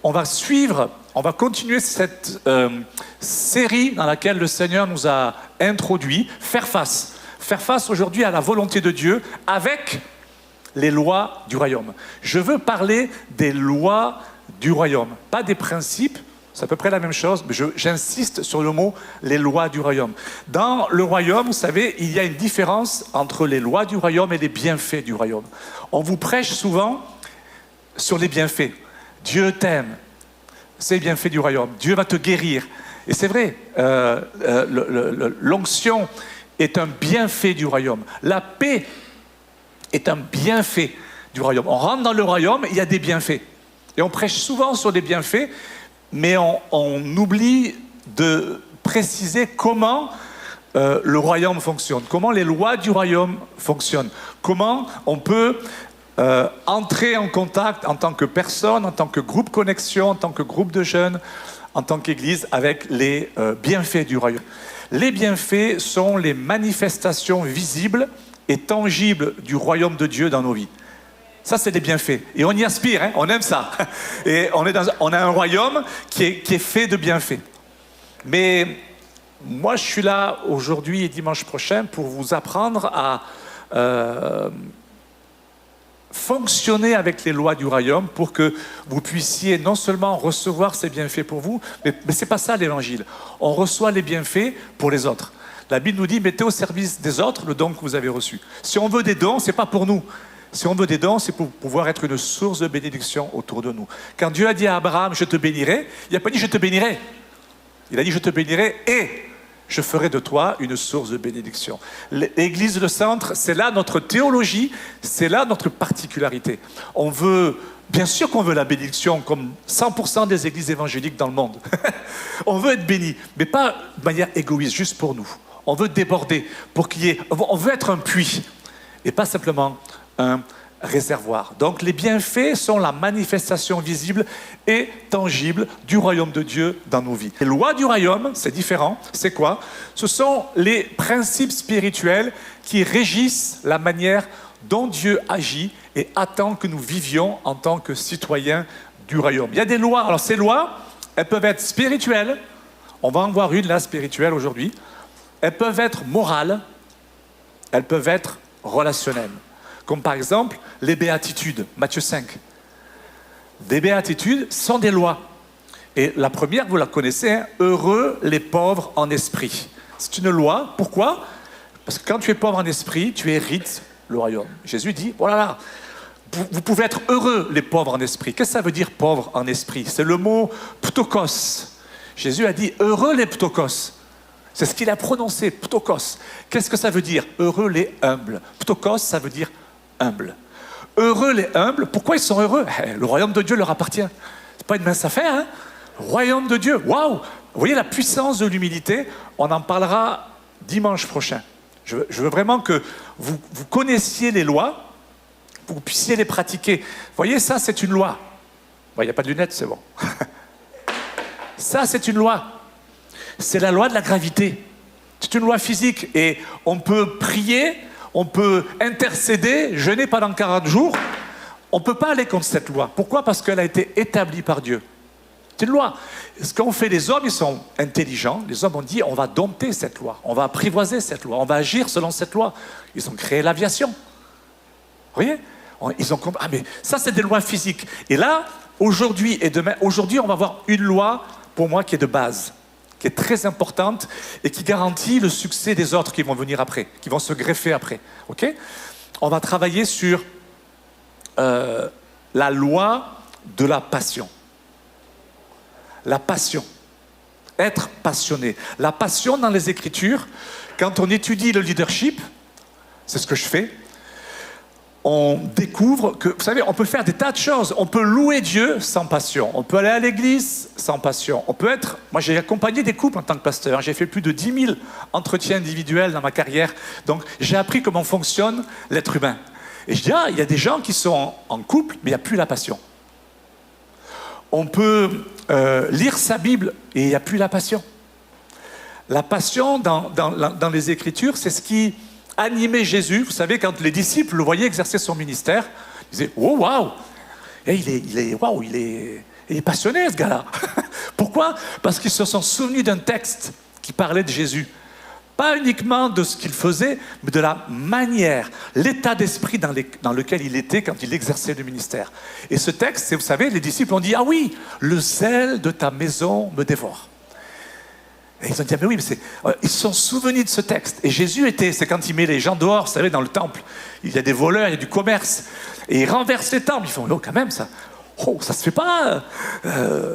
on va continuer cette série dans laquelle le Seigneur nous a introduit, faire face aujourd'hui à la volonté de Dieu avec les lois du royaume. Je veux parler des lois du royaume, pas des principes, c'est à peu près la même chose, mais j'insiste sur le mot « les lois du royaume ». Dans le royaume, vous savez, il y a une différence entre les lois du royaume et les bienfaits du royaume. On vous prêche souvent sur les bienfaits. Dieu t'aime, c'est les bienfaits du royaume. Dieu va te guérir. Et c'est vrai, l'onction est un bienfait du royaume. La paix est un bienfait du royaume. On rentre dans le royaume, il y a des bienfaits. Et on prêche souvent sur les bienfaits, mais on oublie de préciser comment le royaume fonctionne, comment les lois du royaume fonctionnent, comment on peut entrer en contact en tant que personne, en tant que groupe connexion, en tant que groupe de jeunes, en tant qu'Église, avec les bienfaits du royaume. Les bienfaits sont les manifestations visibles et tangibles du royaume de Dieu dans nos vies. Ça, c'est des bienfaits. Et on y aspire, hein, on aime ça. Et on a un royaume qui est fait de bienfaits. Mais moi, je suis là aujourd'hui et dimanche prochain pour vous apprendre à fonctionner avec les lois du royaume pour que vous puissiez non seulement recevoir ces bienfaits pour vous, mais ce n'est pas ça l'évangile. On reçoit les bienfaits pour les autres. La Bible nous dit, mettez au service des autres le don que vous avez reçu. Si on veut des dons, ce n'est pas pour nous. Si on veut des dons, c'est pour pouvoir être une source de bénédiction autour de nous. Quand Dieu a dit à Abraham, je te bénirai, il n'a pas dit je te bénirai. Il a dit je te bénirai et je ferai de toi une source de bénédiction. L'Église de Centre, c'est là notre théologie, c'est là notre particularité. On veut, bien sûr qu'on veut la bénédiction comme 100% des églises évangéliques dans le monde. On veut être béni, mais pas de manière égoïste, juste pour nous. On veut déborder, on veut être un puits et pas simplement un réservoir. Donc les bienfaits sont la manifestation visible et tangible du royaume de Dieu dans nos vies. Les lois du royaume, c'est différent. C'est quoi? Ce sont les principes spirituels qui régissent la manière dont Dieu agit et attend que nous vivions en tant que citoyens du royaume. Il y a des lois. Alors ces lois, elles peuvent être spirituelles. On va en voir une là, spirituelle aujourd'hui. Elles peuvent être morales. Elles peuvent être relationnelles. Comme par exemple les béatitudes, Matthieu 5. Des béatitudes sont des lois. Et la première, vous la connaissez, hein, heureux les pauvres en esprit. C'est une loi. Pourquoi? Parce que quand tu es pauvre en esprit, tu hérites le royaume. Jésus dit, voilà, vous pouvez être heureux les pauvres en esprit. Qu'est-ce que ça veut dire pauvre en esprit? C'est le mot ptokos. Jésus a dit heureux les ptokos. C'est ce qu'il a prononcé, ptokos. Qu'est-ce que ça veut dire? Heureux les humbles. Ptokos, ça veut dire humble. Heureux les humbles. Pourquoi ils sont heureux? Le royaume de Dieu leur appartient. C'est pas une mince affaire, hein? Royaume de Dieu. Waouh! Vous voyez la puissance de l'humilité? On en parlera dimanche prochain. Je veux vraiment que vous connaissiez les lois, que vous puissiez les pratiquer. Vous voyez, ça, c'est une loi. Il n'y a pas de lunettes, c'est bon. Ça, c'est une loi. C'est la loi de la gravité. C'est une loi physique. Et on peut prier, on peut intercéder, jeûner pendant 40 jours. On ne peut pas aller contre cette loi. Pourquoi? Parce qu'elle a été établie par Dieu. C'est une loi. Ce qu'ont fait les hommes, ils sont intelligents. Les hommes ont dit, on va dompter cette loi. On va apprivoiser cette loi. On va agir selon cette loi. Ils ont créé l'aviation. Vous voyez? Ils ont compris. Ah, mais ça, c'est des lois physiques. Et là, aujourd'hui et demain, aujourd'hui, on va avoir une loi, pour moi, qui est de base, qui est très importante et qui garantit le succès des autres qui vont venir après, qui vont se greffer après. Ok? On va travailler sur la loi de la passion. La passion. Être passionné. La passion dans les Écritures, quand on étudie le leadership, c'est ce que je fais, on découvre que, vous savez, on peut faire des tas de choses. On peut louer Dieu sans passion. On peut aller à l'église sans passion. On peut être... Moi, j'ai accompagné des couples en tant que pasteur. J'ai fait plus de 10 000 entretiens individuels dans ma carrière. Donc, j'ai appris comment fonctionne l'être humain. Et je dis, ah, il y a des gens qui sont en couple, mais il n'y a plus la passion. On peut lire sa Bible et il n'y a plus la passion. La passion dans les Écritures, c'est ce qui animait Jésus. Vous savez, quand les disciples le voyaient exercer son ministère, ils disaient « Oh, waouh! Il est Il est passionné, ce gars-là. Pourquoi? Parce qu'ils se sont souvenus d'un texte qui parlait de Jésus. Pas uniquement de ce qu'il faisait, mais de la manière, l'état d'esprit dans lequel il était quand il exerçait le ministère. Et ce texte, vous savez, les disciples ont dit « Ah oui, le zèle de ta maison me dévore ». Et ils ont dit « Ah mais oui, mais c'est... » Ils se sont souvenus de ce texte. Et Jésus c'est quand il met les gens dehors, vous savez, dans le temple. Il y a des voleurs, il y a du commerce. Et il renverse les temples. Ils font « Oh, quand même, ça... Oh, ça se fait pas.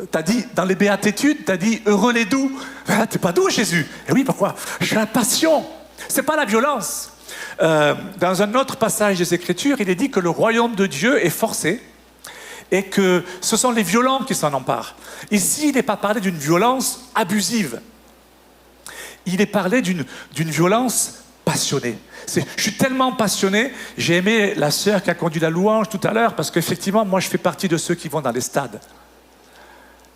T'as dit, dans les béatitudes, t'as dit heureux les doux. Ben, t'es pas doux, Jésus. Et oui, pourquoi? J'ai la passion. C'est pas la violence. Dans un autre passage des Écritures, il est dit que le royaume de Dieu est forcé et que ce sont les violents qui s'en emparent. Ici, il n'est pas parlé d'une violence abusive. Il est parlé d'une violence passionnée. Je suis tellement passionné, j'ai aimé la sœur qui a conduit la louange tout à l'heure, parce qu'effectivement, moi, je fais partie de ceux qui vont dans les stades.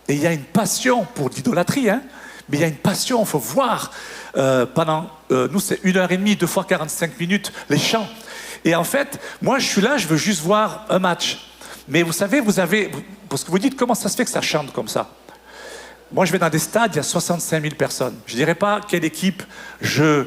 Et il y a une passion pour l'idolâtrie, hein, mais il y a une passion, il faut voir nous, c'est 1h30, 2 fois 45 minutes, les chants. Et en fait, moi, je suis là, je veux juste voir un match. Mais vous savez, parce que vous dites, comment ça se fait que ça chante comme ça? Moi, je vais dans des stades, il y a 65 000 personnes. Je ne dirais pas quelle équipe je...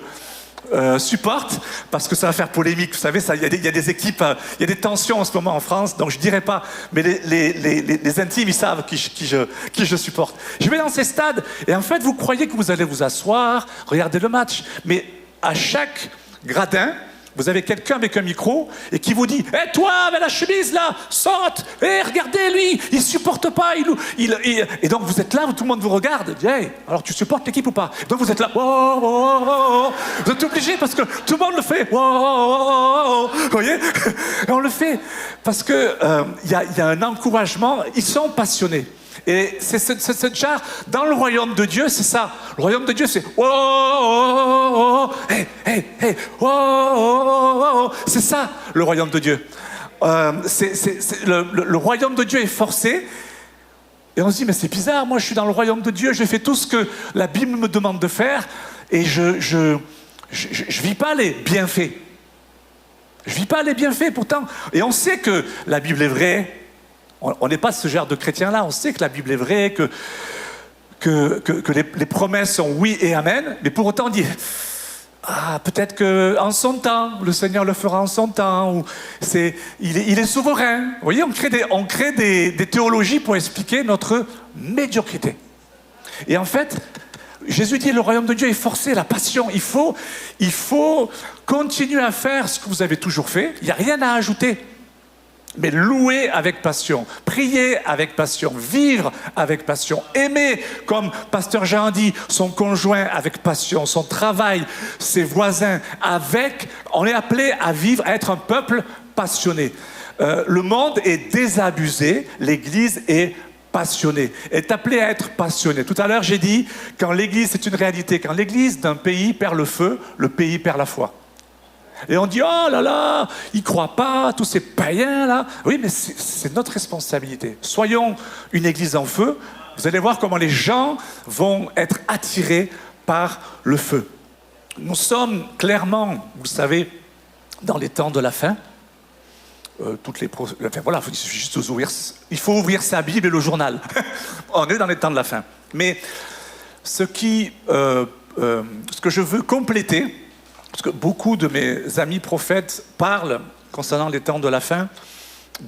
supporte, parce que ça va faire polémique. Vous savez, il y a des équipes, il y a des tensions en ce moment en France, donc je ne dirais pas, mais les intimes, ils savent qui je supporte. Je vais dans ces stades, et en fait, vous croyez que vous allez vous asseoir, regarder le match, mais à chaque gradin, vous avez quelqu'un avec un micro et qui vous dit « Hé, toi, avec la chemise là, saute! Hé, regardez lui, il supporte pas, Et donc vous êtes là, tout le monde vous regarde. « Hey, alors tu supportes l'équipe ou pas ?» Donc vous êtes là. Oh, oh, oh, oh. Vous êtes obligé parce que tout le monde le fait. Oh, oh, oh, oh. Vous voyez? Et on le fait parce que y a un encouragement. Ils sont passionnés. Et c'est ce genre, dans le royaume de Dieu, c'est ça. Le royaume de Dieu, c'est oh, oh, oh, oh, hey, hey, hey, oh, oh, oh, oh. C'est ça, le royaume de Dieu. Le royaume de Dieu est forcé. Et on se dit, mais c'est bizarre, moi je suis dans le royaume de Dieu, je fais tout ce que la Bible me demande de faire, et je vis pas les bienfaits. Je vis pas les bienfaits, pourtant. Et on sait que la Bible est vraie. On n'est pas ce genre de chrétiens-là. On sait que la Bible est vraie, que les promesses sont oui et amen. Mais pour autant, on dit, peut-être qu'en son temps, le Seigneur le fera en son temps. Ou il est souverain. Vous voyez, on crée des théologies pour expliquer notre médiocrité. Et en fait, Jésus dit, le royaume de Dieu est forcé, la passion. Il faut continuer à faire ce que vous avez toujours fait. Il n'y a rien à ajouter. Mais louer avec passion, prier avec passion, vivre avec passion, aimer, comme Pasteur Jean dit, son conjoint avec passion, son travail, ses voisins on est appelé à vivre, à être un peuple passionné. Le monde est désabusé, l'Église est passionnée, est appelée à être passionnée. Tout à l'heure, j'ai dit, quand l'Église, c'est une réalité, quand l'Église d'un pays perd le feu, le pays perd la foi. Et on dit, oh là là, ils ne croient pas, tous ces païens là. Oui, mais c'est notre responsabilité. Soyons une église en feu, vous allez voir comment les gens vont être attirés par le feu. Nous sommes clairement, vous savez, dans les temps de la fin. Voilà, il faut ouvrir sa Bible et le journal. On est dans les temps de la fin. Mais ce que je veux compléter, parce que beaucoup de mes amis prophètes parlent, concernant les temps de la fin,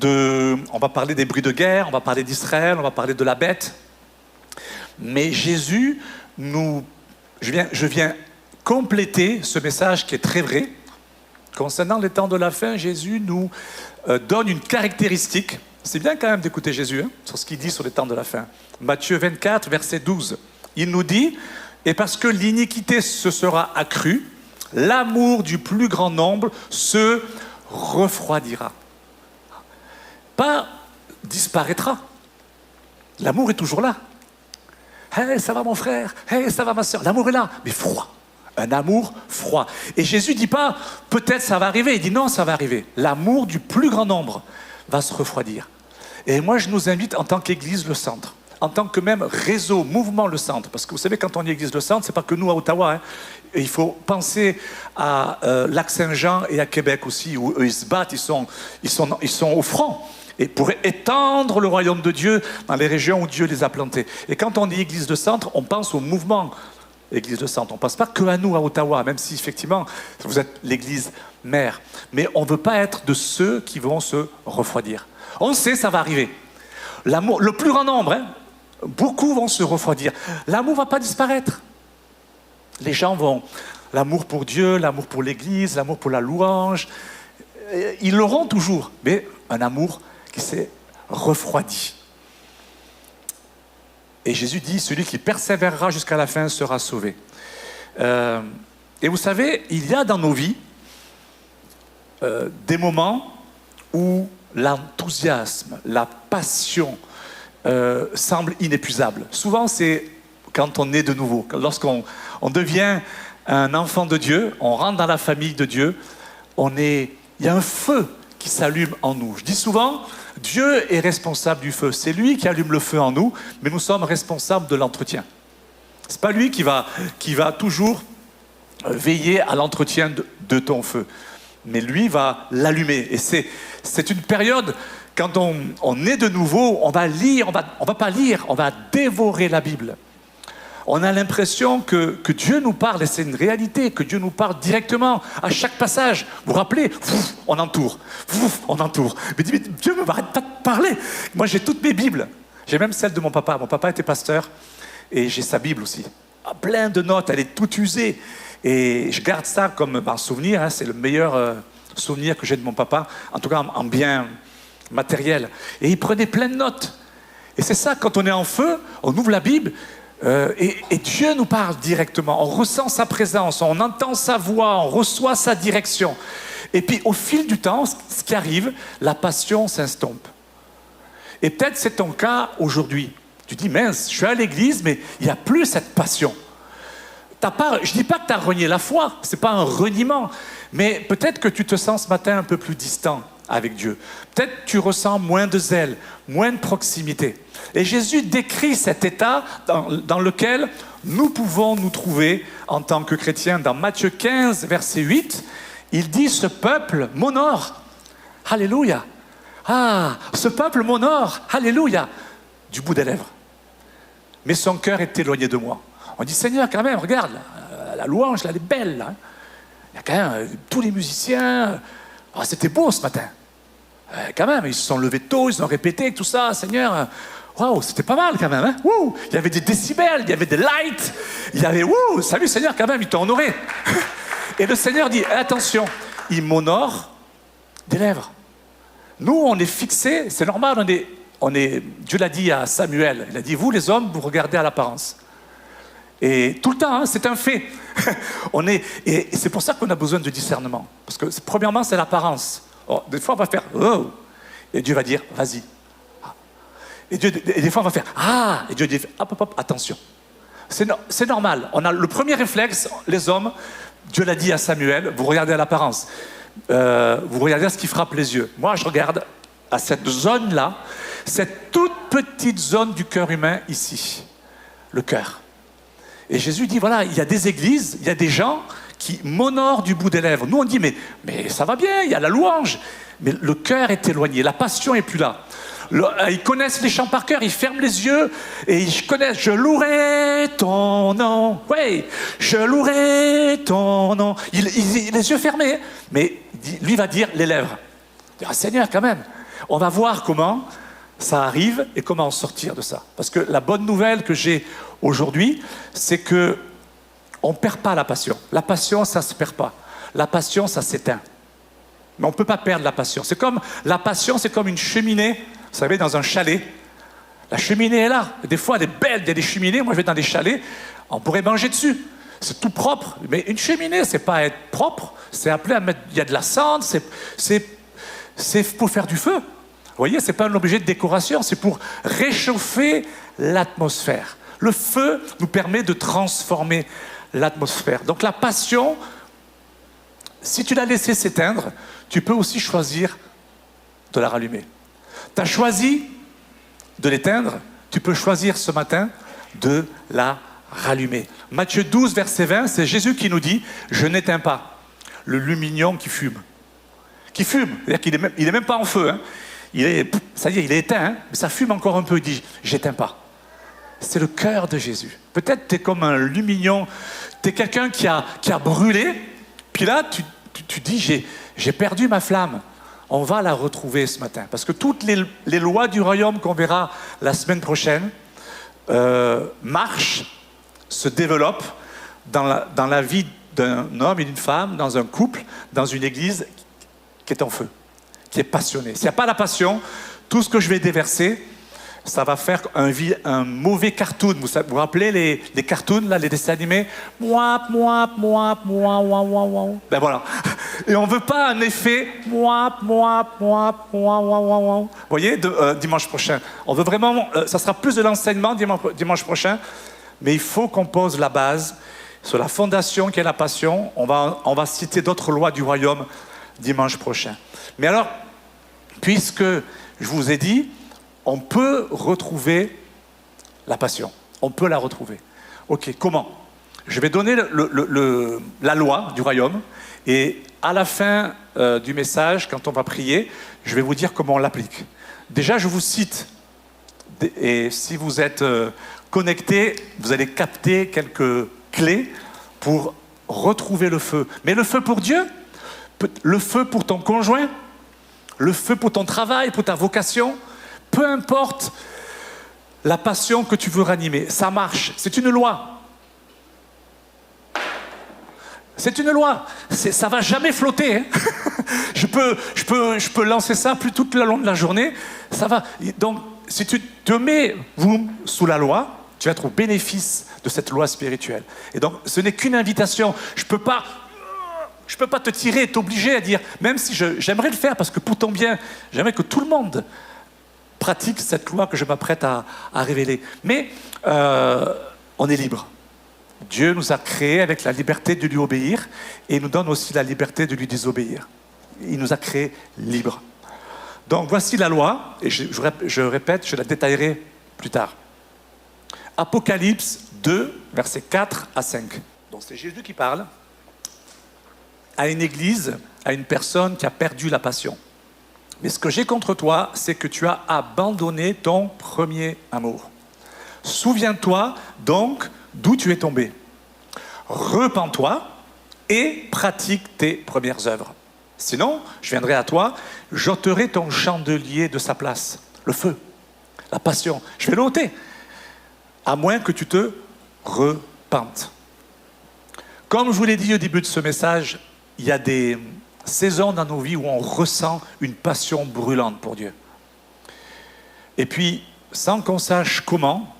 on va parler des bruits de guerre, on va parler d'Israël, on va parler de la bête. Mais Jésus, je viens compléter ce message qui est très vrai. Concernant les temps de la fin, Jésus nous donne une caractéristique. C'est bien quand même d'écouter Jésus sur ce qu'il dit sur les temps de la fin. Matthieu 24, verset 12. Il nous dit, « Et parce que l'iniquité se sera accrue, l'amour du plus grand nombre se refroidira. » Pas disparaîtra. L'amour est toujours là. « Hey, ça va mon frère, hey, ça va ma soeur. » L'amour est là, mais froid. Un amour froid. Et Jésus ne dit pas « peut-être ça va arriver ». Il dit « non, ça va arriver. » L'amour du plus grand nombre va se refroidir. Et moi, je nous invite en tant qu'Église, le centre, en tant que même réseau, mouvement Le Centre. Parce que vous savez, quand on dit Église Le Centre, c'est pas que nous à Ottawa. Hein. Et il faut penser à Lac-Saint-Jean et à Québec aussi, où eux, ils se battent, ils sont au front. Et pour étendre le royaume de Dieu dans les régions où Dieu les a plantés. Et quand on dit Église de Centre, on pense au mouvement Église de Centre. On ne pense pas que à nous à Ottawa, même si effectivement vous êtes l'Église mère. Mais on ne veut pas être de ceux qui vont se refroidir. On sait, ça va arriver. L'amour, le plus grand nombre, hein, beaucoup vont se refroidir. L'amour ne va pas disparaître. Les gens vont... L'amour pour Dieu, l'amour pour l'Église, l'amour pour la louange, ils l'auront toujours. Mais un amour qui s'est refroidi. Et Jésus dit, celui qui persévérera jusqu'à la fin sera sauvé. Et vous savez, il y a dans nos vies des moments où l'enthousiasme, la passion semblent inépuisables. Souvent, c'est quand on est de nouveau, lorsqu'on devient un enfant de Dieu, on rentre dans la famille de Dieu, il y a un feu qui s'allume en nous. Je dis souvent, Dieu est responsable du feu. C'est lui qui allume le feu en nous, mais nous sommes responsables de l'entretien. Ce n'est pas lui qui va toujours veiller à l'entretien de ton feu. Mais lui va l'allumer. Et c'est une période, quand on est de nouveau, on va lire, on va pas lire, on va dévorer la Bible. On a l'impression que Dieu nous parle, et c'est une réalité, que Dieu nous parle directement à chaque passage. Vous vous rappelez, on entoure, on entoure. Mais Dieu ne m'arrête pas de parler. Moi, j'ai toutes mes Bibles. J'ai même celle de mon papa. Mon papa était pasteur et j'ai sa Bible aussi. Plein de notes, elle est toute usée. Et je garde ça comme un souvenir. Hein, c'est le meilleur souvenir que j'ai de mon papa, en tout cas en bien matériel. Et il prenait plein de notes. Et c'est ça, quand on est en feu, on ouvre la Bible. Et Dieu nous parle directement, on ressent sa présence, on entend sa voix, on reçoit sa direction. Et puis au fil du temps, ce qui arrive, la passion s'estompe. Et peut-être c'est ton cas aujourd'hui. Tu dis, mince, je suis à l'église, mais il n'y a plus cette passion. Je ne dis pas que tu as renié la foi, ce n'est pas un reniement, mais peut-être que tu te sens ce matin un peu plus distant avec Dieu. Peut-être que tu ressens moins de zèle, moins de proximité. Et Jésus décrit cet état dans lequel nous pouvons nous trouver en tant que chrétiens. Dans Matthieu 15, verset 8, il dit « Ce peuple m'honore. Alléluia. Ah, ce peuple m'honore. Alléluia. » Du bout des lèvres. Mais son cœur est éloigné de moi. On dit « Seigneur, quand même, regarde, la louange, là, elle est belle. Là. Il y a quand même tous les musiciens. Oh, c'était beau ce matin. Quand même, ils se sont levés tôt, ils ont répété tout ça. Seigneur, waouh, c'était pas mal quand même. Hein? Ouh, il y avait des décibels, il y avait des lights. Il y avait, ouh, salut Seigneur, quand même, ils t'ont honoré. » Et le Seigneur dit, attention, il m'honore des lèvres. Nous, on est fixés, c'est normal, Dieu l'a dit à Samuel, il a dit, vous les hommes, vous regardez à l'apparence. Et tout le temps, hein, c'est un fait. Et c'est pour ça qu'on a besoin de discernement. Parce que premièrement, c'est l'apparence. Oh, des fois, on va faire « oh » et Dieu va dire « vas-y ». Et des fois, on va faire « ah » et Dieu dit « hop, hop, hop, attention ». C'est normal. On a le premier réflexe, les hommes, Dieu l'a dit à Samuel, vous regardez à l'apparence. Vous regardez à ce qui frappe les yeux. Moi, je regarde à cette zone-là, cette toute petite zone du cœur humain ici, le cœur. Et Jésus dit, voilà, il y a des églises, il y a des gens qui m'honorent du bout des lèvres. Nous, on dit, mais ça va bien, il y a la louange. Mais le cœur est éloigné, la passion n'est plus là. Ils connaissent les chants par cœur, ils ferment les yeux et ils connaissent « Je louerai ton nom ». Oui, « Je louerai ton nom ». Les yeux fermés, mais lui va dire les lèvres. Ah, Seigneur, quand même, on va voir comment ça arrive et comment en sortir de ça. Parce que la bonne nouvelle que j'ai aujourd'hui, c'est que on ne perd pas la passion. La passion, ça ne se perd pas. La passion, ça s'éteint. Mais on ne peut pas perdre la passion. La passion, c'est comme une cheminée, vous savez, dans un chalet. La cheminée est là. Des fois, elle est belle, il y a des cheminées. Moi, je vais dans des chalets, on pourrait manger dessus. C'est tout propre. Mais une cheminée, c'est pas être propre. C'est appelé à mettre... Il y a de la cendre, c'est pour faire du feu. Vous voyez, c'est pas un objet de décoration, c'est pour réchauffer l'atmosphère. Le feu nous permet de transformer l'atmosphère. Donc la passion, si tu l'as laissée s'éteindre, tu peux aussi choisir de la rallumer. Tu as choisi de l'éteindre, tu peux choisir ce matin de la rallumer. Matthieu 12, verset 20, c'est Jésus qui nous dit « Je n'éteins pas le lumignon qui fume ». Qui fume, c'est-à-dire qu'il n'est même pas en feu. Hein. Ça y est, il est éteint, hein, mais ça fume encore un peu. Il dit « J'éteins pas ». C'est le cœur de Jésus. Peut-être tu es comme un lumignon, tu es quelqu'un qui a brûlé, puis là tu dis « J'ai perdu ma flamme ». On va la retrouver ce matin. Parce que toutes les lois du royaume qu'on verra la semaine prochaine marchent, se développent dans la vie d'un homme et d'une femme, dans un couple, dans une église qui est en feu, qui est passionnée. S'il n'y a pas la passion, tout ce que je vais déverser, ça va faire un mauvais cartoon. Vous vous rappelez les cartoons, là, les dessins animés? Mouap, mouap, mouap, mouap, mouap, mouap. Ben voilà. Et on ne veut pas un effet mouap, mouap, mouap, mouap, mouap. Vous voyez, dimanche prochain. On veut vraiment... ça sera plus de l'enseignement dimanche prochain, mais il faut qu'on pose la base sur la fondation qui est la passion. On va citer d'autres lois du royaume dimanche prochain. Mais alors, puisque je vous ai dit, on peut retrouver la passion. On peut la retrouver. Ok, comment? Je vais donner la loi du royaume et à la fin du message, quand on va prier, je vais vous dire comment on l'applique. Déjà, je vous cite, et si vous êtes connectés, vous allez capter quelques clés pour retrouver le feu. Mais le feu pour Dieu, le feu pour ton conjoint, le feu pour ton travail, pour ta vocation, peu importe la passion que tu veux ranimer, ça marche. C'est une loi. C'est une loi. Ça ne va jamais flotter. Hein. je peux lancer ça tout le long de la journée. Ça va. Donc, si tu te mets sous la loi, tu vas être au bénéfice de cette loi spirituelle. Et donc, ce n'est qu'une invitation. Je peux pas te tirer et t'obliger à dire, même si j'aimerais le faire, parce que pour ton bien, j'aimerais que tout le monde pratique cette loi que je m'apprête à révéler. Mais on est libre. Dieu nous a créés avec la liberté de lui obéir et il nous donne aussi la liberté de lui désobéir. Il nous a créés libres. Donc voici la loi, et je répète, je la détaillerai plus tard. Apocalypse 2, versets 4 à 5. Donc c'est Jésus qui parle à une église, à une personne qui a perdu la passion. Mais ce que j'ai contre toi, c'est que tu as abandonné ton premier amour. Souviens-toi donc d'où tu es tombé. Repens-toi et pratique tes premières œuvres. Sinon, je viendrai à toi, j'ôterai ton chandelier de sa place. Le feu, la passion. Je vais l'ôter, à moins que tu te repentes. Comme je vous l'ai dit au début de ce message, il y a des saisons dans nos vies où on ressent une passion brûlante pour Dieu. Et puis, sans qu'on sache comment,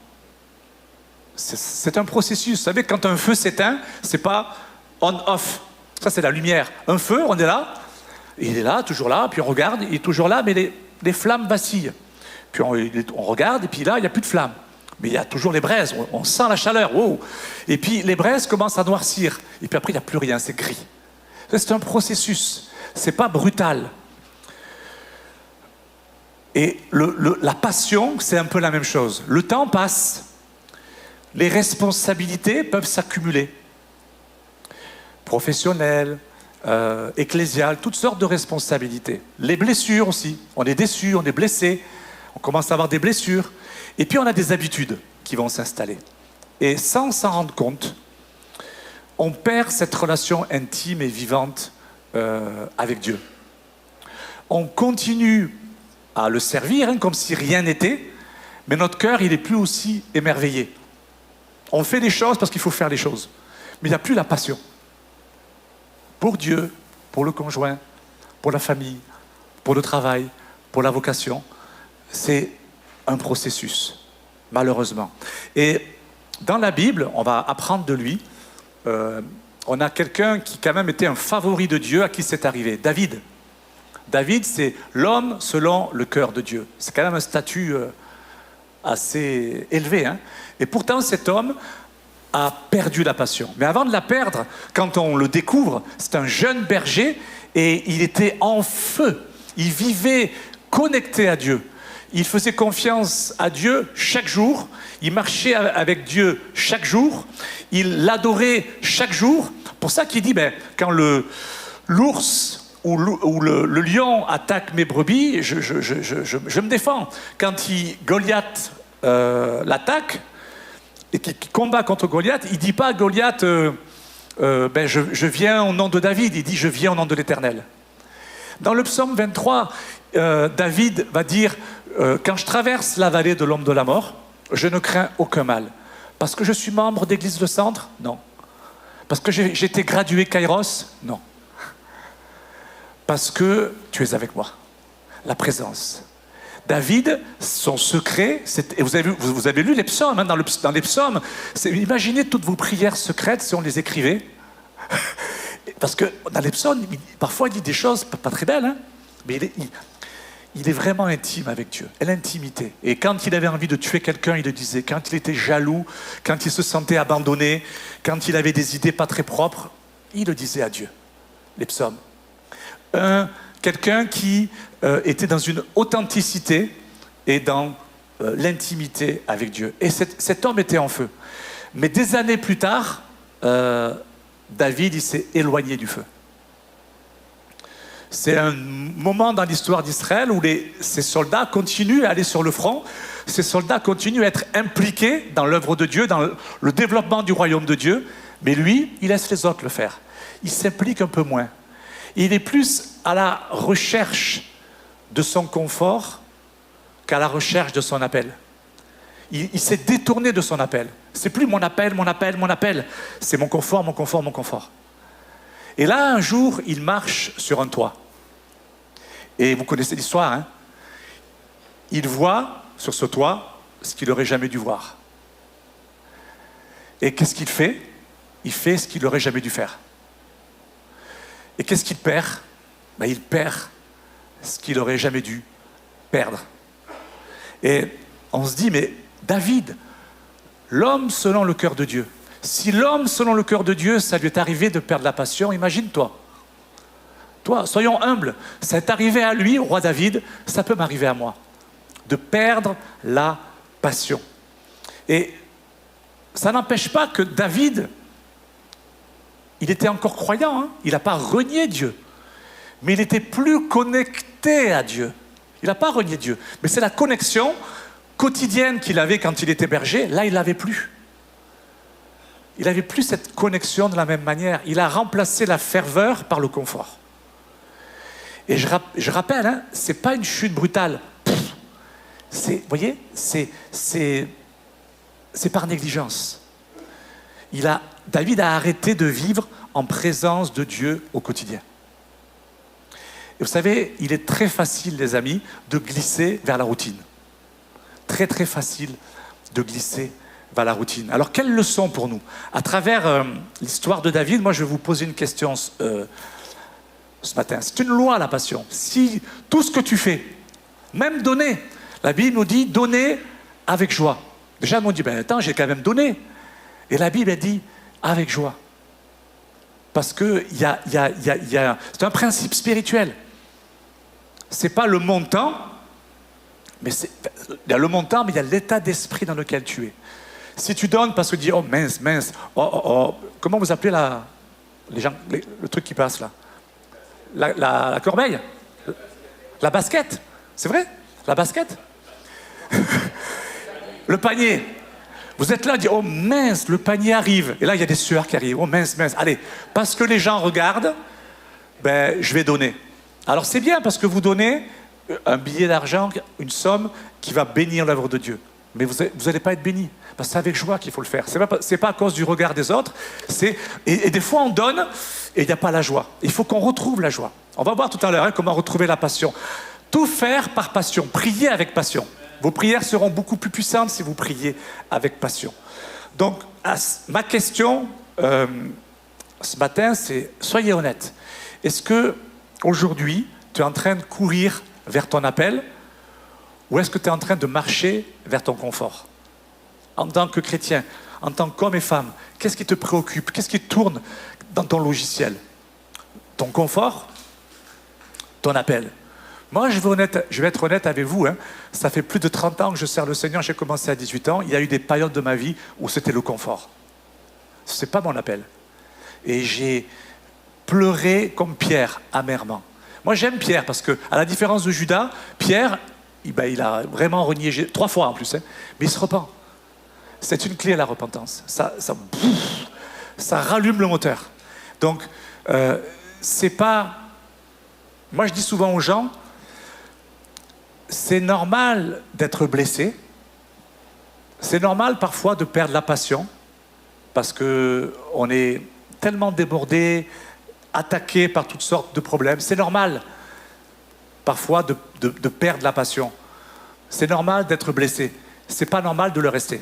c'est un processus. Vous savez, quand un feu s'éteint, c'est pas on-off. Ça, c'est la lumière. Un feu, on est là, il est là, toujours là, puis on regarde, il est toujours là, mais les flammes vacillent. Puis on regarde, et puis là, il n'y a plus de flammes. Mais il y a toujours les braises, on sent la chaleur. Wow. Et puis les braises commencent à noircir. Et puis après, il n'y a plus rien, c'est gris. C'est un processus, c'est pas brutal. Et la passion, c'est un peu la même chose. Le temps passe, les responsabilités peuvent s'accumuler. Professionnelles, ecclésiales, toutes sortes de responsabilités. Les blessures aussi, on est déçu, on est blessé, on commence à avoir des blessures. Et puis on a des habitudes qui vont s'installer. Et sans s'en rendre compte, on perd cette relation intime et vivante avec Dieu. On continue à le servir comme si rien n'était, mais notre cœur, il n'est plus aussi émerveillé. On fait des choses parce qu'il faut faire les choses, mais il n'y a plus la passion. Pour Dieu, pour le conjoint, pour la famille, pour le travail, pour la vocation, c'est un processus, malheureusement. Et dans la Bible, on va apprendre de lui. On a quelqu'un qui quand même était un favori de Dieu, à qui c'est arrivé, David. David, c'est l'homme selon le cœur de Dieu. C'est quand même un statut assez élevé. Hein. Et pourtant, cet homme a perdu la passion. Mais avant de la perdre, quand on le découvre, c'est un jeune berger et il était en feu. Il vivait connecté à Dieu. il faisait confiance à Dieu chaque jour, il marchait avec Dieu chaque jour, il l'adorait chaque jour. Pour ça qu'il dit, quand l'ours ou le lion attaque mes brebis, je me défends. Quand Goliath l'attaque et qu'il combat contre Goliath, il ne dit pas à Goliath, je viens au nom de David, il dit, je viens au nom de l'Éternel. Dans le psaume 23, David va dire, quand je traverse la vallée de l'ombre de la mort, je ne crains aucun mal. Parce que je suis membre d'église de Centre? Non. Parce que j'ai été gradué Kairos? Non. Parce que tu es avec moi. La présence. David, son secret, et vous avez lu les psaumes, hein, dans les psaumes, imaginez toutes vos prières secrètes si on les écrivait. Parce que dans les psaumes, parfois il dit des choses pas très belles, hein, mais il est vraiment intime avec Dieu, l'intimité. Et quand il avait envie de tuer quelqu'un, il le disait. Quand il était jaloux, quand il se sentait abandonné, quand il avait des idées pas très propres, il le disait à Dieu. Les psaumes. Quelqu'un qui était dans une authenticité et dans l'intimité avec Dieu. Et cet homme était en feu. Mais des années plus tard, David, il s'est éloigné du feu. C'est un moment dans l'histoire d'Israël où ces soldats continuent à aller sur le front, ces soldats continuent à être impliqués dans l'œuvre de Dieu, dans le développement du royaume de Dieu, mais lui, il laisse les autres le faire. Il s'implique un peu moins. Il est plus à la recherche de son confort qu'à la recherche de son appel. Il s'est détourné de son appel. C'est plus mon appel, mon appel, mon appel. C'est mon confort, mon confort, mon confort. Et là, un jour, il marche sur un toit. Et vous connaissez l'histoire, hein? Il voit sur ce toit ce qu'il n'aurait jamais dû voir. Et qu'est-ce qu'il fait? Il fait ce qu'il n'aurait jamais dû faire. Et qu'est-ce qu'il perd? Il perd ce qu'il n'aurait jamais dû perdre. Et on se dit, mais David, l'homme selon le cœur de Dieu, si l'homme selon le cœur de Dieu, ça lui est arrivé de perdre la passion, imagine-toi. Toi, soyons humbles, ça est arrivé à lui, au roi David, ça peut m'arriver à moi, de perdre la passion. Et ça n'empêche pas que David, il était encore croyant, hein, il n'a pas renié Dieu, mais il était plus connecté à Dieu. Il n'a pas renié Dieu, mais c'est la connexion quotidienne qu'il avait quand il était berger, là il ne l'avait plus. Il n'avait plus cette connexion de la même manière. Il a remplacé la ferveur par le confort. Et je rappelle, hein, ce n'est pas une chute brutale. Vous voyez, c'est par négligence. David a arrêté de vivre en présence de Dieu au quotidien. Et vous savez, il est très facile, les amis, de glisser vers la routine. Très, très facile de glisser vers la routine. Alors, quelle leçon pour nous? À travers l'histoire de David, moi, je vais vous poser une question ce matin. C'est une loi, la passion. Si tout ce que tu fais, même donner, la Bible nous dit donner avec joie. Déjà, on dit, attends, j'ai quand même donné. Et la Bible, elle dit avec joie. Parce que c'est un principe spirituel. C'est pas le montant, mais il y a le montant, mais il y a l'état d'esprit dans lequel tu es. Si tu donnes parce que tu dis, oh mince, comment vous appelez les gens, le truc qui passe là? La corbeille? La basket? C'est vrai? La basket? Le panier. Vous êtes là, dit, oh mince, le panier arrive. Et là, il y a des sueurs qui arrivent. Oh mince. Allez, parce que les gens regardent, je vais donner. Alors c'est bien parce que vous donnez un billet d'argent, une somme qui va bénir l'œuvre de Dieu. Mais vous n'allez pas être béni. Parce que c'est avec joie qu'il faut le faire. C'est pas à cause du regard des autres. Et des fois, on donne et il n'y a pas la joie. Il faut qu'on retrouve la joie. On va voir tout à l'heure comment retrouver la passion. Tout faire par passion. Prier avec passion. Vos prières seront beaucoup plus puissantes si vous priez avec passion. Donc, ma question ce matin, c'est soyez honnête. Est-ce que aujourd'hui, tu es en train de courir vers ton appel ou est-ce que tu es en train de marcher vers ton confort? En tant que chrétien, en tant qu'homme et femme, qu'est-ce qui te préoccupe? Qu'est-ce qui tourne dans ton logiciel? Ton confort? Ton appel? Moi, je vais être honnête avec vous. Hein. Ça fait plus de 30 ans que je sers le Seigneur. J'ai commencé à 18 ans. Il y a eu des périodes de ma vie où c'était le confort. Ce n'est pas mon appel. Et j'ai pleuré comme Pierre, amèrement. Moi, j'aime Pierre parce que, à la différence de Judas, Pierre, il a vraiment renié 3 fois en plus. Hein, mais il se repent. C'est une clé à la repentance. Ça rallume le moteur. Donc, c'est pas... Moi, je dis souvent aux gens, c'est normal d'être blessé. C'est normal parfois de perdre la passion parce qu'on est tellement débordé, attaqué par toutes sortes de problèmes. C'est normal parfois de perdre la passion. C'est normal d'être blessé. C'est pas normal de le rester.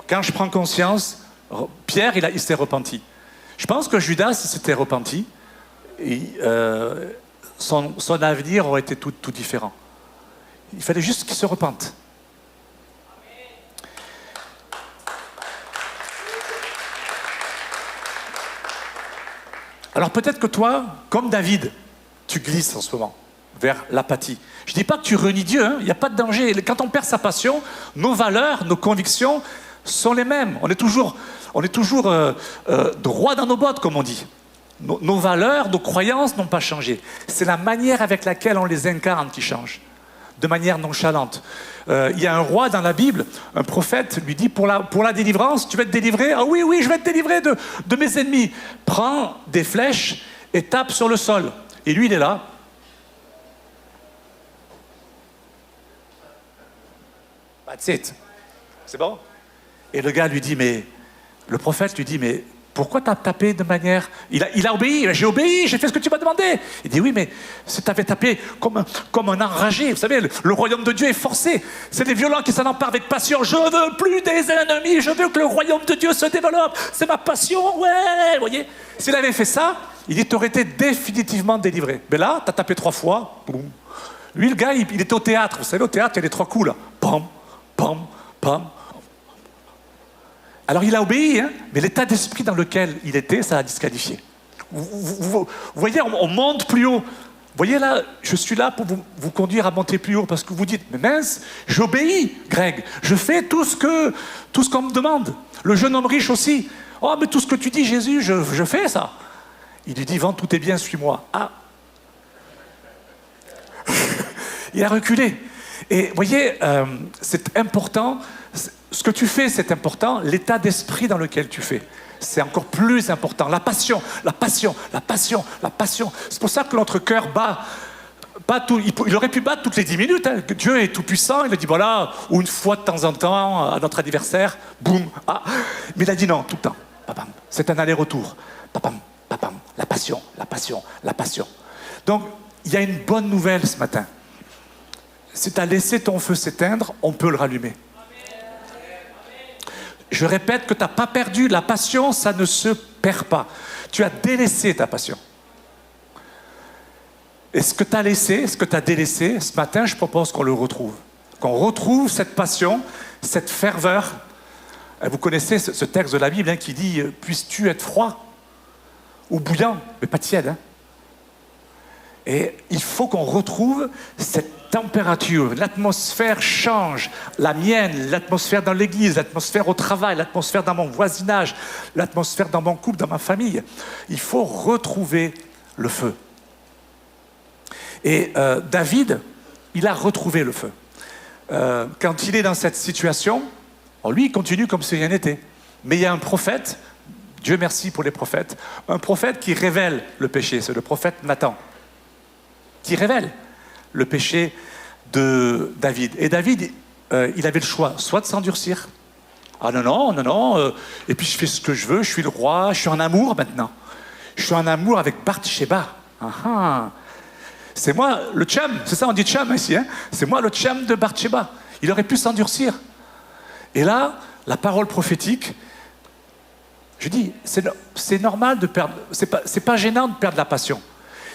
Quand je prends conscience, Pierre, il s'est repenti. Je pense que Judas, s'il s'était repenti, son avenir aurait été tout différent. Il fallait juste qu'il se repente. Alors peut-être que toi, comme David, tu glisses en ce moment vers l'apathie. Je ne dis pas que tu renies Dieu, hein, il n'y a pas de danger. Quand on perd sa passion, nos valeurs, nos convictions sont les mêmes. On est toujours droit dans nos bottes, comme on dit. Nos valeurs, nos croyances n'ont pas changé. C'est la manière avec laquelle on les incarne qui change, de manière nonchalante. Il y a un roi dans la Bible, un prophète lui dit pour la délivrance, tu vas être délivré? Ah oui, je vais être délivré de mes ennemis. Prends des flèches et tape sur le sol. Et lui, il est là. That's it. C'est bon? Et le gars lui dit, le prophète lui dit, mais pourquoi tu as tapé de manière... Il a obéi, j'ai obéi, j'ai fait ce que tu m'as demandé. Il dit, oui, mais si tu avais tapé comme un enragé, vous savez, le royaume de Dieu est forcé. C'est les violents qui s'en emparent avec passion. Je veux plus des ennemis, je veux que le royaume de Dieu se développe. C'est ma passion, ouais, vous voyez. S'il avait fait ça, il dit, tu aurais été définitivement délivré. Mais là, tu as tapé 3 fois, boum. Lui, le gars, il était au théâtre. Vous savez, au théâtre, il y a les 3 coups, là. Pam, pam, pam. Alors il a obéi, hein, mais l'état d'esprit dans lequel il était, ça l'a disqualifié. Vous voyez, on monte plus haut. Vous voyez là, je suis là pour vous conduire à monter plus haut parce que vous dites, mais mince, j'obéis, Greg. Je fais tout ce qu'on me demande. Le jeune homme riche aussi. Oh, mais tout ce que tu dis, Jésus, je fais ça. Il lui dit, vends tous tes biens, suis-moi. Ah. Il a reculé. Et vous voyez, c'est important. Ce que tu fais, c'est important. L'état d'esprit dans lequel tu fais, c'est encore plus important. La passion, la passion, la passion, la passion. C'est pour ça que notre cœur bat tout. Il aurait pu battre toutes les 10 minutes. Hein. Dieu est tout puissant. Il a dit voilà, ou une fois de temps en temps, à notre anniversaire, boum. Ah. Mais il a dit non, tout le temps. Papam. C'est un aller-retour. Papam, papam. La passion, la passion, la passion. Donc, il y a une bonne nouvelle ce matin. Si tu as laissé ton feu s'éteindre, on peut le rallumer. Je répète que tu n'as pas perdu. La passion, ça ne se perd pas. Tu as délaissé ta passion. Et ce que tu as laissé, ce que tu as délaissé, ce matin, je propose qu'on le retrouve. Qu'on retrouve cette passion, cette ferveur. Vous connaissez ce texte de la Bible qui dit « Puisses-tu être froid ou bouillant, mais pas tiède. » Et il faut qu'on retrouve cette température. L'atmosphère change. La mienne, l'atmosphère dans l'église, l'atmosphère au travail, l'atmosphère dans mon voisinage, l'atmosphère dans mon couple, dans ma famille. Il faut retrouver le feu. Et David, il a retrouvé le feu. Quand il est dans cette situation, lui, il continue comme si rien n'était. Mais il y a un prophète, Dieu merci pour les prophètes, un prophète qui révèle le péché, c'est le prophète Nathan, qui révèle le péché de David. Et David, il avait le choix, soit de s'endurcir. Ah non, et puis je fais ce que je veux, je suis le roi, je suis en amour maintenant. Je suis en amour avec Bathsheba. C'est moi le chum, c'est ça on dit chum ici, hein? C'est moi le chum de Bathsheba. Il aurait pu s'endurcir. Et là, la parole prophétique, je dis, c'est normal de perdre, c'est pas gênant de perdre la passion.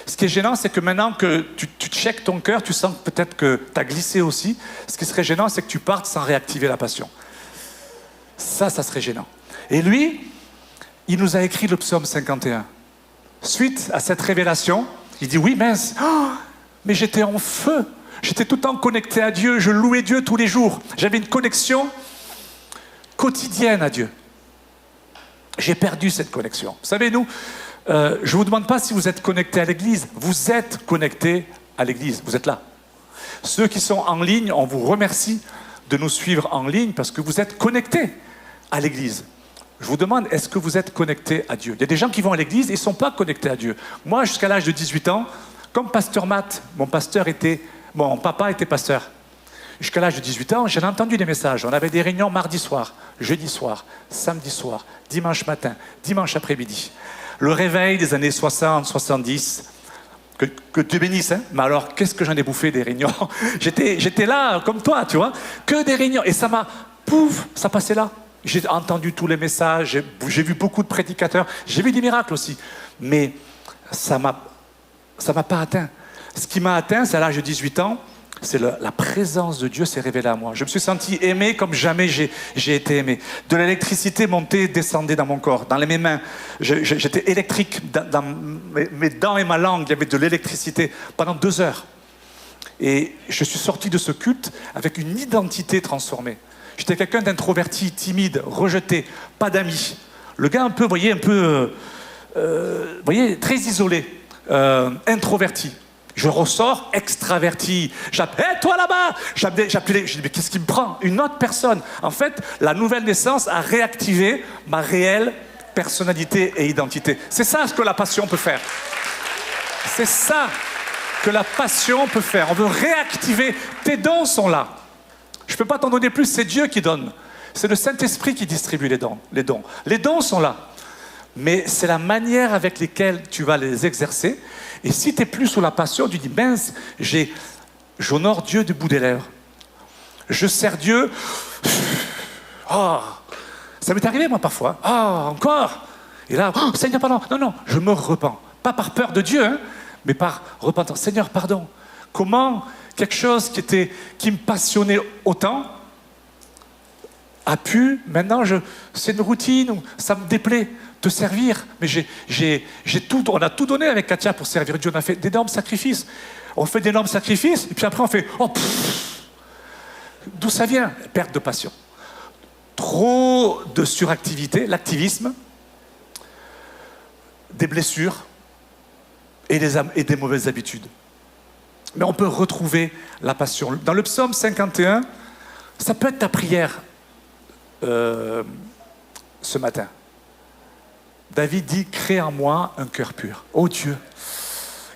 Ce qui est gênant, c'est que maintenant que tu checkes ton cœur, tu sens peut-être que tu as glissé aussi. Ce qui serait gênant, c'est que tu partes sans réactiver la passion. Ça serait gênant. Et lui, il nous a écrit le psaume 51. Suite à cette révélation, il dit, oui, mince, Mais j'étais en feu. J'étais tout le temps connecté à Dieu. Je louais Dieu tous les jours. J'avais une connexion quotidienne à Dieu. J'ai perdu cette connexion. Vous savez, nous, je ne vous demande pas si vous êtes connecté à l'Église. Vous êtes connecté à l'Église. Vous êtes là. Ceux qui sont en ligne, on vous remercie de nous suivre en ligne parce que vous êtes connectés à l'Église. Je vous demande, est-ce que vous êtes connectés à Dieu? Il y a des gens qui vont à l'Église et ils ne sont pas connectés à Dieu. Moi, jusqu'à l'âge de 18 ans, comme pasteur Matt, mon papa était pasteur. Jusqu'à l'âge de 18 ans, j'ai entendu des messages. On avait des réunions mardi soir, jeudi soir, samedi soir, dimanche matin, dimanche après-midi. Le réveil des années 60, 70, que Dieu bénisse, hein. Mais alors, qu'est-ce que j'en ai bouffé des réunions? J'étais là, comme toi, tu vois, que des réunions. Et ça m'a, pouf, ça passait là. J'ai entendu tous les messages, j'ai vu beaucoup de prédicateurs, j'ai vu des miracles aussi. Mais ça m'a pas atteint. Ce qui m'a atteint, c'est à l'âge de 18 ans, c'est la présence de Dieu s'est révélée à moi. Je me suis senti aimé comme jamais j'ai été aimé. De l'électricité montait, descendait dans mon corps, dans mes mains. J'étais électrique dans mes dents et ma langue. Il y avait de l'électricité pendant 2 heures. Et je suis sorti de ce culte avec une identité transformée. J'étais quelqu'un d'introverti, timide, rejeté, pas d'amis. Le gars un peu, très isolé, introverti. Je ressors extraverti. J'appelle, hey, toi là-bas! J'appelais, je dis, mais qu'est-ce qui me prend? Une autre personne. En fait, la nouvelle naissance a réactivé ma réelle personnalité et identité. C'est ça ce que la passion peut faire. C'est ça que la passion peut faire. On veut réactiver. Tes dons sont là. Je ne peux pas t'en donner plus, c'est Dieu qui donne. C'est le Saint-Esprit qui distribue les dons. Les dons sont là. Mais c'est la manière avec laquelle tu vas les exercer. Et si tu n'es plus sous la passion, tu dis, mince, j'honore Dieu du bout des lèvres. Je sers Dieu. Oh, ça m'est arrivé, moi, parfois. Oh, encore. Et là, oh, Seigneur, pardon. Non, je me repens. Pas par peur de Dieu, hein, mais par repentance. Seigneur, pardon. Comment quelque chose qui me passionnait autant a pu, maintenant, c'est une routine, ça me déplaît de servir. Mais on a tout donné avec Katia pour servir Dieu. On a fait d'énormes sacrifices. On fait d'énormes sacrifices, et puis après on fait, d'où ça vient? Perte de passion. Trop de suractivité, l'activisme, des blessures et des mauvaises habitudes. Mais on peut retrouver la passion. Dans le psaume 51, ça peut être ta prière ce matin. David dit, crée en moi un cœur pur. Oh Dieu,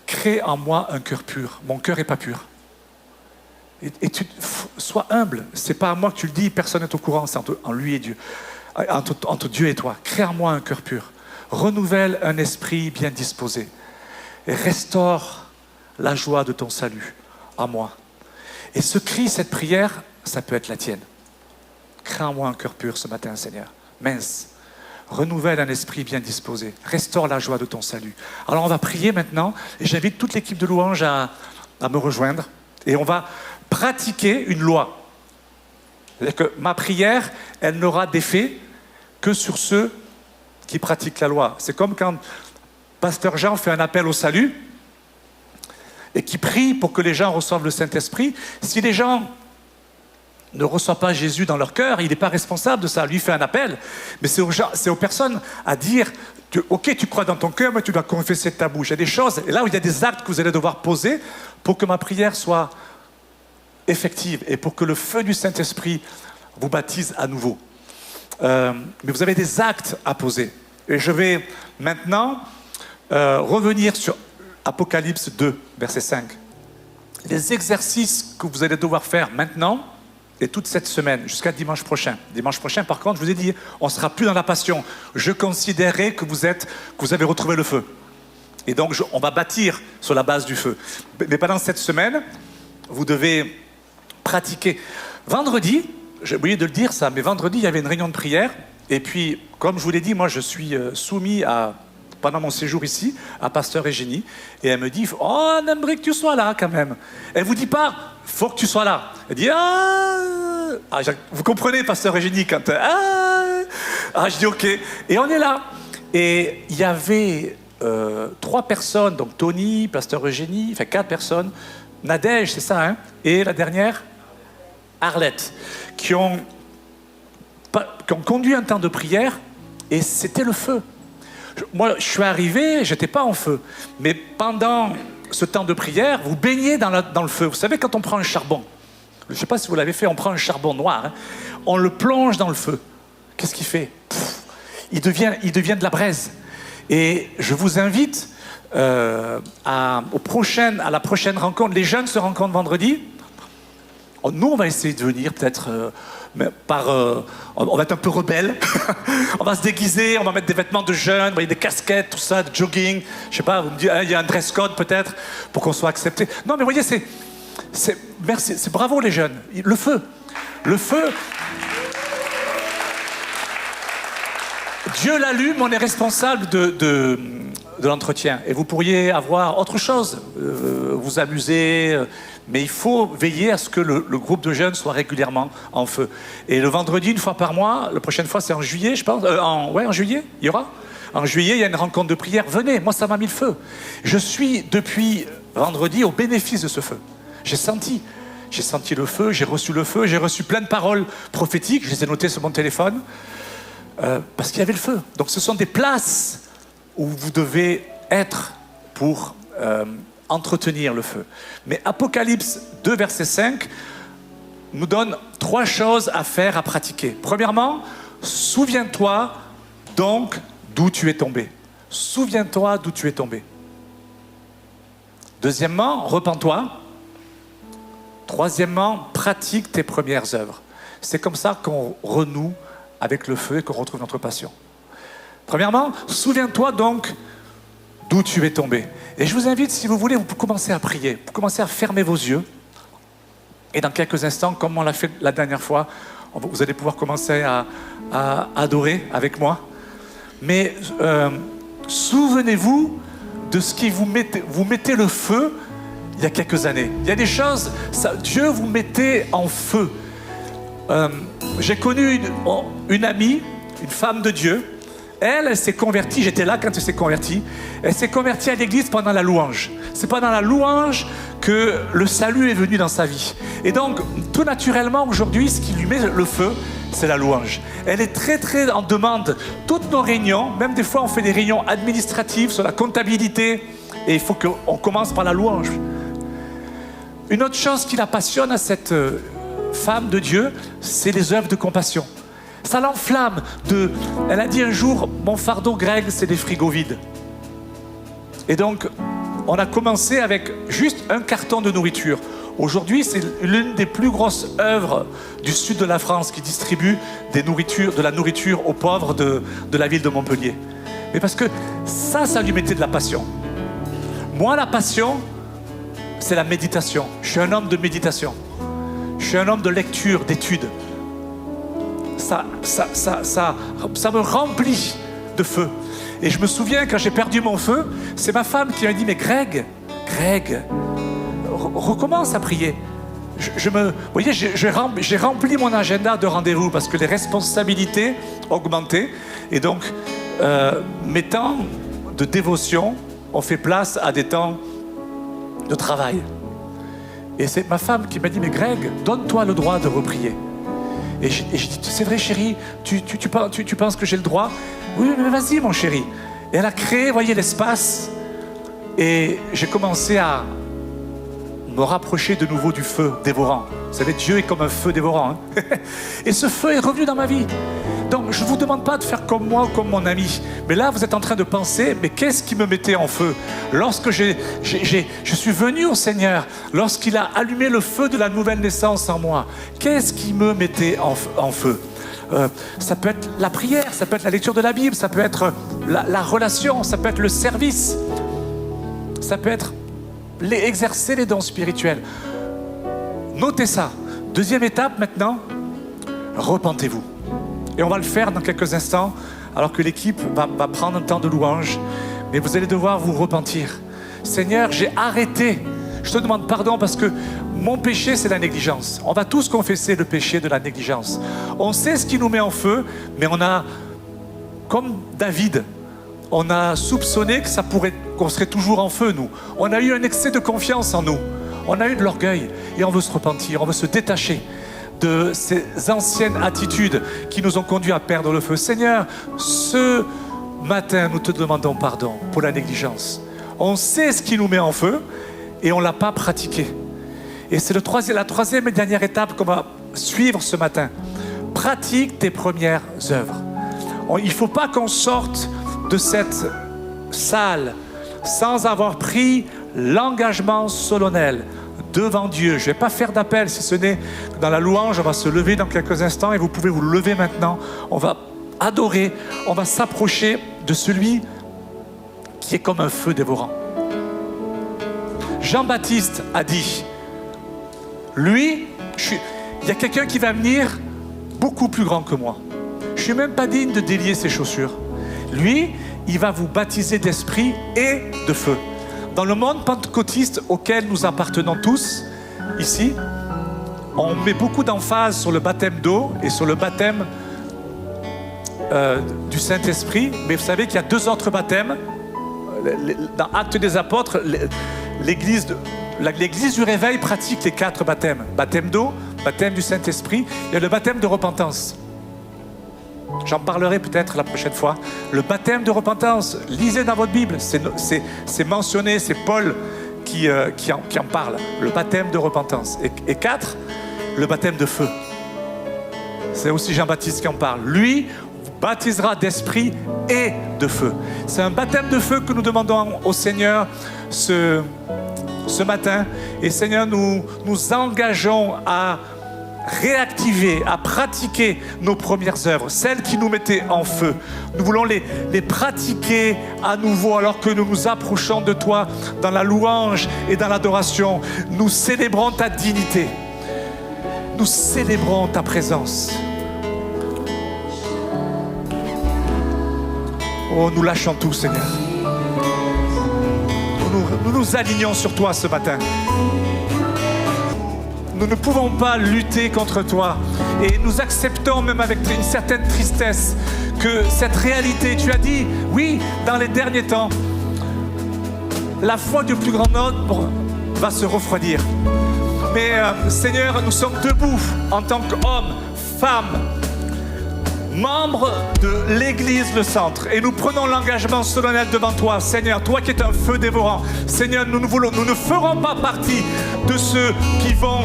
crée en moi un cœur pur. Mon cœur n'est pas pur. Et sois humble. C'est pas à moi que tu le dis, personne n'est au courant, c'est entre lui et Dieu. Entre Dieu et toi. Crée en moi un cœur pur. Renouvelle un esprit bien disposé. Et restaure la joie de ton salut à moi. Et ce cri, cette prière, ça peut être la tienne. Crée en moi un cœur pur ce matin, Seigneur. Mince. Renouvelle un esprit bien disposé. Restaure la joie de ton salut. Alors on va prier maintenant. Et j'invite toute l'équipe de louange à me rejoindre. Et on va pratiquer une loi. C'est-à-dire que ma prière, elle n'aura d'effet que sur ceux qui pratiquent la loi. C'est comme quand Pasteur Jean fait un appel au salut et qui prie pour que les gens reçoivent le Saint-Esprit. Si les gens ne reçoivent pas Jésus dans leur cœur, il n'est pas responsable de ça. Lui fait un appel, mais c'est aux personnes à dire, ok, tu crois dans ton cœur, mais tu dois confesser de ta bouche. Il y a des choses, et là où il y a des actes que vous allez devoir poser pour que ma prière soit effective et pour que le feu du Saint-Esprit vous baptise à nouveau. Mais vous avez des actes à poser. Et je vais maintenant revenir sur Apocalypse 2, verset 5. Les exercices que vous allez devoir faire maintenant et toute cette semaine, jusqu'à dimanche prochain. Dimanche prochain, par contre, je vous ai dit, on ne sera plus dans la passion. Je considérerai que vous avez retrouvé le feu. Et donc, on va bâtir sur la base du feu. Mais pendant cette semaine, vous devez pratiquer. Vendredi, j'ai oublié de le dire ça, mais vendredi, il y avait une réunion de prière. Et puis, comme je vous l'ai dit, moi, je suis soumis pendant mon séjour ici, à Pasteur Eugénie. Et elle me dit, oh, on aimerait que tu sois là quand même. Elle ne vous dit pas, faut que tu sois là. Elle dit, vous comprenez, Pasteur Eugénie, quand je dis ok. Et on est là. Et il y avait 3 personnes, donc Tony, Pasteur Eugénie, enfin 4 personnes, Nadège, c'est ça, hein, et la dernière, Arlette, qui ont conduit un temps de prière, et c'était le feu. Moi, je suis arrivé, je n'étais pas en feu, mais pendant ce temps de prière, vous baignez dans le feu. Vous savez, quand on prend un charbon, je ne sais pas si vous l'avez fait, on prend un charbon noir, hein, on le plonge dans le feu. Qu'est-ce qu'il fait? Il devient de la braise. Et je vous invite à la prochaine rencontre. Les jeunes se rencontrent vendredi. Nous, on va essayer de venir peut-être on va être un peu rebelle. On va se déguiser, on va mettre des vêtements de jeunes, des casquettes, tout ça, de jogging. Je sais pas, vous me dites, il y a un dress code peut-être pour qu'on soit accepté. Non, mais vous voyez, merci, c'est bravo les jeunes. Le feu. Dieu l'allume, on est responsable de l'entretien. Et vous pourriez avoir autre chose, vous amuser, mais il faut veiller à ce que le groupe de jeunes soit régulièrement en feu. Et le vendredi, une fois par mois, la prochaine fois c'est en juillet, je pense. En juillet, il y aura. En juillet, il y a une rencontre de prière. Venez, moi ça m'a mis le feu. Je suis depuis vendredi au bénéfice de ce feu. J'ai senti le feu, j'ai reçu plein de paroles prophétiques, je les ai notées sur mon téléphone. Parce qu'il y avait le feu. Donc ce sont des places où vous devez être pour entretenir le feu. Mais Apocalypse 2, verset 5 nous donne 3 choses à faire, à pratiquer. Premièrement, souviens-toi donc d'où tu es tombé. Souviens-toi d'où tu es tombé. Deuxièmement, repens-toi. Troisièmement, pratique tes premières œuvres. C'est comme ça qu'on renoue avec le feu et qu'on retrouve notre passion. Premièrement, souviens-toi donc d'où tu es tombé. Et je vous invite, si vous voulez, vous pouvez commencer à prier, vous commencez à fermer vos yeux. Et dans quelques instants, comme on l'a fait la dernière fois, vous allez pouvoir commencer à adorer avec moi. Mais souvenez-vous de ce qui vous mettez le feu il y a quelques années. Il y a des choses, Dieu vous mettait en feu. J'ai connu une amie, une femme de Dieu. Elle s'est convertie, j'étais là quand elle s'est convertie. Elle s'est convertie à l'église pendant la louange. C'est pendant la louange que le salut est venu dans sa vie. Et donc, tout naturellement, aujourd'hui, ce qui lui met le feu, c'est la louange. Elle est très, très en demande. Toutes nos réunions, même des fois, on fait des réunions administratives sur la comptabilité. Et il faut qu'on commence par la louange. Une autre chose qui la passionne à cette femme de Dieu, c'est les œuvres de compassion. Ça l'enflamme. Elle a dit un jour, mon fardeau, Greg, c'est des frigos vides. Et donc, on a commencé avec juste un carton de nourriture. Aujourd'hui, c'est l'une des plus grosses œuvres du sud de la France qui distribue de la nourriture aux pauvres de la ville de Montpellier. Mais parce que ça lui mettait de la passion. Moi, la passion, c'est la méditation. Je suis un homme de méditation. Je suis un homme de lecture, d'études. Ça me remplit de feu. Et je me souviens, quand j'ai perdu mon feu, c'est ma femme qui m'a dit, mais Greg, recommence à prier. Vous voyez, j'ai rempli mon agenda de rendez-vous parce que les responsabilités augmentaient. Et donc, mes temps de dévotion ont fait place à des temps de travail. Et c'est ma femme qui m'a dit, mais Greg, donne-toi le droit de reprier. Et j'ai dit, c'est vrai chérie, tu penses que j'ai le droit? Oui, mais vas-y mon chéri. Et elle a créé, voyez, l'espace. Et j'ai commencé à me rapprocher de nouveau du feu dévorant. Vous savez, Dieu est comme un feu dévorant. Hein. Et ce feu est revenu dans ma vie. Donc, je ne vous demande pas de faire comme moi ou comme mon ami. Mais là, vous êtes en train de penser, mais qu'est-ce qui me mettait en feu? Lorsque je suis venu au Seigneur, lorsqu'il a allumé le feu de la nouvelle naissance en moi, qu'est-ce qui me mettait en feu? Ça peut être la prière, ça peut être la lecture de la Bible, ça peut être la relation, ça peut être le service, ça peut être exercer les dons spirituels. Notez ça. Deuxième étape maintenant, repentez-vous. Et on va le faire dans quelques instants, alors que l'équipe va prendre un temps de louange. Mais vous allez devoir vous repentir. Seigneur, j'ai arrêté. Je te demande pardon parce que mon péché, c'est la négligence. On va tous confesser le péché de la négligence. On sait ce qui nous met en feu, mais on a, comme David, on a soupçonné qu'on serait toujours en feu, nous. On a eu un excès de confiance en nous. On a eu de l'orgueil et on veut se repentir, on veut se détacher de ces anciennes attitudes qui nous ont conduits à perdre le feu. Seigneur, ce matin, nous te demandons pardon pour la négligence. On sait ce qui nous met en feu et on ne l'a pas pratiqué. Et c'est la troisième et dernière étape qu'on va suivre ce matin. Pratique tes premières œuvres. Il ne faut pas qu'on sorte de cette salle sans avoir pris l'engagement solennel devant Dieu. Je ne vais pas faire d'appel, si ce n'est dans la louange. On va se lever dans quelques instants et vous pouvez vous lever maintenant. On va adorer, on va s'approcher de celui qui est comme un feu dévorant. Jean-Baptiste a dit, lui, il y a quelqu'un qui va venir beaucoup plus grand que moi. Je ne suis même pas digne de délier ses chaussures. Lui, il va vous baptiser d'esprit et de feu. Dans le monde pentecôtiste auquel nous appartenons tous, ici, on met beaucoup d'emphase sur le baptême d'eau et sur le baptême du Saint-Esprit. Mais vous savez qu'il y a 2 autres baptêmes. Dans Actes des Apôtres, l'Église du Réveil pratique les 4 baptêmes. Baptême d'eau, baptême du Saint-Esprit et le baptême de repentance. J'en parlerai peut-être la prochaine fois. Le baptême de repentance, lisez dans votre Bible, c'est mentionné, c'est Paul qui en parle. Le baptême de repentance. Et 4, le baptême de feu. C'est aussi Jean-Baptiste qui en parle. Lui vous baptisera d'esprit et de feu. C'est un baptême de feu que nous demandons au Seigneur ce matin. Et Seigneur, nous nous engageons à réactiver, à pratiquer nos premières œuvres, celles qui nous mettaient en feu. Nous voulons les pratiquer à nouveau alors que nous nous approchons de toi dans la louange et dans l'adoration. Nous célébrons ta dignité. Nous célébrons ta présence. Oh, nous lâchons tout, Seigneur. Nous nous alignons sur toi ce matin. Nous ne pouvons pas lutter contre toi. Et nous acceptons même avec une certaine tristesse que cette réalité, tu as dit, oui, dans les derniers temps, la foi du plus grand nombre va se refroidir. Mais Seigneur, nous sommes debout en tant qu'hommes, femmes, membres de l'Église Le Centre, et nous prenons l'engagement solennel devant toi, Seigneur, toi qui es un feu dévorant. Seigneur, nous ne ferons pas partie de ceux qui vont,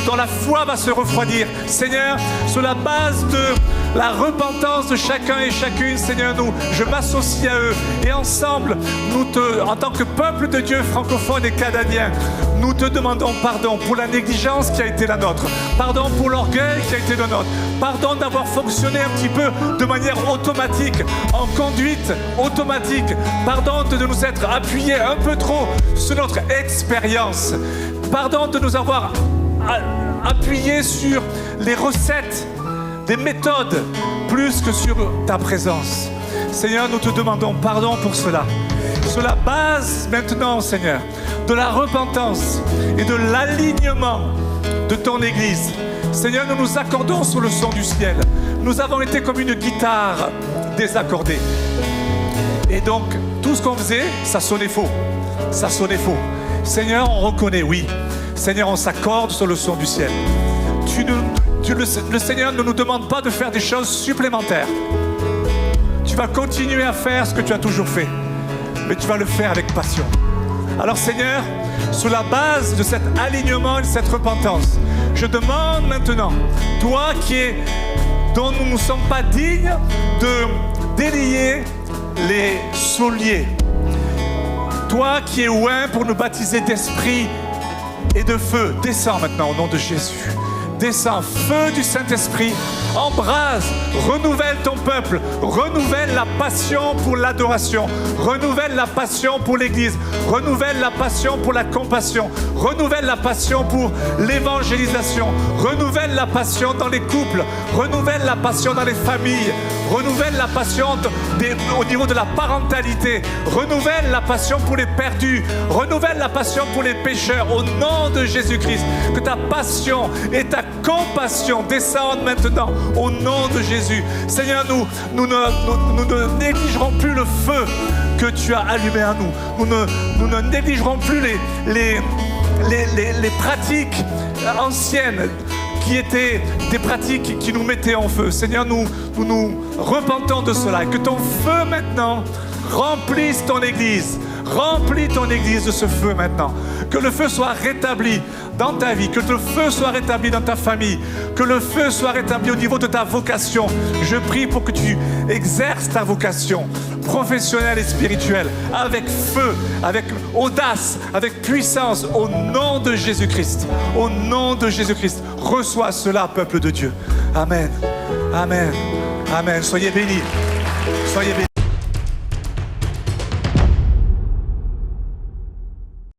dont la foi va se refroidir. Seigneur, sur la base de la repentance de chacun et chacune, Seigneur, je m'associe à eux, et ensemble, en tant que peuple de Dieu francophone et canadien, nous te demandons pardon pour la négligence qui a été la nôtre, pardon pour l'orgueil qui a été le nôtre, pardon d'avoir fonctionné un petit peu de manière automatique, en conduite automatique, pardon de nous être appuyés un peu trop sur notre expérience, pardon de nous avoir appuyés sur les recettes, des méthodes, plus que sur ta présence. Seigneur, nous te demandons pardon pour cela. Sur la base maintenant, Seigneur, de la repentance et de l'alignement de ton Église, Seigneur, nous nous accordons sur le son du ciel. Nous avons été comme une guitare désaccordée. Et donc, tout ce qu'on faisait, ça sonnait faux. Ça sonnait faux. Seigneur, on reconnaît, oui. Seigneur, on s'accorde sur le son du ciel. Le Seigneur ne nous demande pas de faire des choses supplémentaires. Tu vas continuer à faire ce que tu as toujours fait. Mais tu vas le faire avec passion. Alors Seigneur, sur la base de cet alignement et de cette repentance, je demande maintenant, toi dont nous ne sommes pas dignes de délier les souliers, toi qui es oint pour nous baptiser d'esprit et de feu, descends maintenant au nom de Jésus. Descends, feu du Saint-Esprit, embrase, renouvelle ton peuple, renouvelle la passion pour l'adoration, renouvelle la passion pour l'Église, renouvelle la passion pour la compassion, renouvelle la passion pour l'évangélisation, renouvelle la passion dans les couples, renouvelle la passion dans les familles, renouvelle la passion au niveau de la parentalité, renouvelle la passion pour les perdus, renouvelle la passion pour les pécheurs, au nom de Jésus-Christ. Que ta passion et ta compassion descendent maintenant au nom de Jésus. Seigneur, nous ne négligerons plus le feu que tu as allumé à nous. Nous ne négligerons plus les pratiques anciennes qui étaient des pratiques qui nous mettaient en feu. Seigneur, nous repentons de cela. Et que ton feu maintenant remplisse ton Église. Remplis ton Église de ce feu maintenant. Que le feu soit rétabli dans ta vie. Que le feu soit rétabli dans ta famille. Que le feu soit rétabli au niveau de ta vocation. Je prie pour que tu exerces ta vocation professionnelle et spirituelle avec feu, avec audace, avec puissance, au nom de Jésus-Christ. Au nom de Jésus-Christ. Reçois cela, peuple de Dieu. Amen. Amen. Amen. Soyez bénis. Soyez bénis.